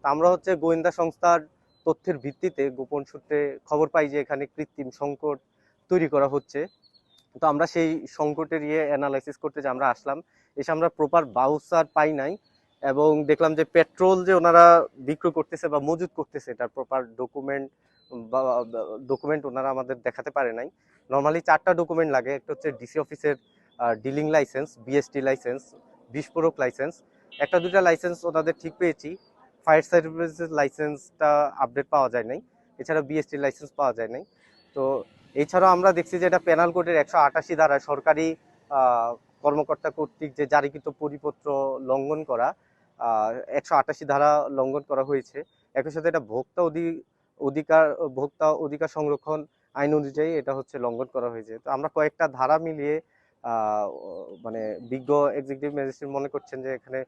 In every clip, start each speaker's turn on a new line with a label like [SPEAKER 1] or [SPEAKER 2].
[SPEAKER 1] তো আমরা হচ্ছে গোয়েন্দা সংস্থার তথ্যের ভিত্তিতে গোপন সূত্রে খবর পাই যে এখানে কৃত্রিম সংকট তৈরি করা হচ্ছে। তো আমরা সেই সংকটের অ্যানালাইসিস করতে যে আমরা আসলাম, এসে আমরা প্রপার বাউচার পাই নাই, এবং দেখলাম যে পেট্রোল যে ওনারা বিক্রি করতেছে বা মজুত করতেছে এটার প্রপার বা ডকুমেন্ট ওনারা আমাদের দেখাতে পারে নাই। নর্মালি 4টা ডকুমেন্ট লাগে, একটা হচ্ছে ডিসি অফিসের ডিলিং লাইসেন্স, বিএসটি লাইসেন্স, বিস্ফোরক লাইসেন্স, একটা দুটা লাইসেন্স ওনাদের ঠিক পেয়েছি। ফায়ার সার্ভিসের লাইসেন্সটা আপডেট পাওয়া যায় নাই, এছাড়া বিএসটি লাইসেন্স পাওয়া যায় নাই। তো এছাড়াও আমরা দেখছি যে এটা পেনাল কোডের 188 ধারা সরকারি কর্মকর্তা কর্তৃক যে জারিকৃত পরিপত্র লঙ্ঘন করা, 188 ধারা লঙ্ঘন করা হয়েছে। একই সাথে এটা ভোক্তা অধিকার সংরক্ষণ আইন অনুযায়ী এটা হচ্ছে লঙ্ঘন করা হয়েছে। তো আমরা কয়েকটা ধারা মিলিয়ে মানে বিজ্ঞ এক্সিকিউটিভ ম্যাজিস্ট্রেট মনে করছেন যে এখানে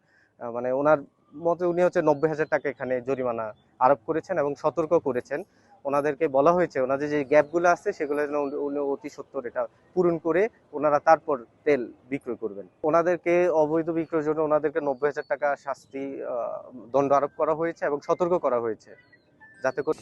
[SPEAKER 1] মানে ওনার মতে উনি হচ্ছে 90,000 টাকা এখানে জরিমানা আরোপ করেছেন এবং সতর্ক করেছেন। ওনাদেরকে বলা হয়েছে ওনাদের যে গ্যাপগুলো আছে সেগুলো যেন উনি অতি সত্বর এটা পূরণ করে ওনারা তারপর তেল বিক্রয় করবেন। ওনাদেরকে অবৈধ বিক্রয়ের জন্য ওনাদেরকে 90,000 টাকা শাস্তি দণ্ড আরোপ করা হয়েছে এবং সতর্ক করা হয়েছে যাতে করে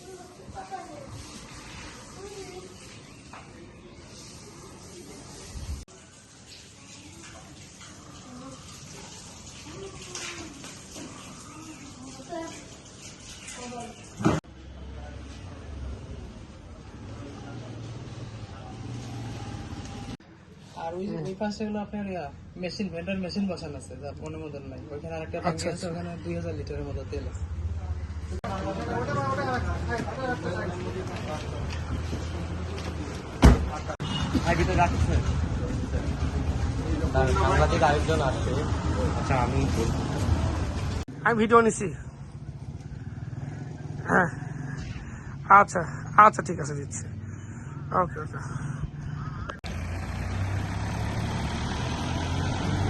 [SPEAKER 2] আর ওই পাশে হলো আপনার মেশিন ভেন্ডার মেশিন বসানো আছে, যার অনুমোদন নাই। ওইখানে আরেকটা ট্যাঙ্কি আছে, ওখানে 2000 লিটারের মতো তেল আছে।
[SPEAKER 3] আমি ভিডিও নিছি। হ্যাঁ, আচ্ছা আচ্ছা, ঠিক আছে, দিচ্ছি। ওকে ওকে।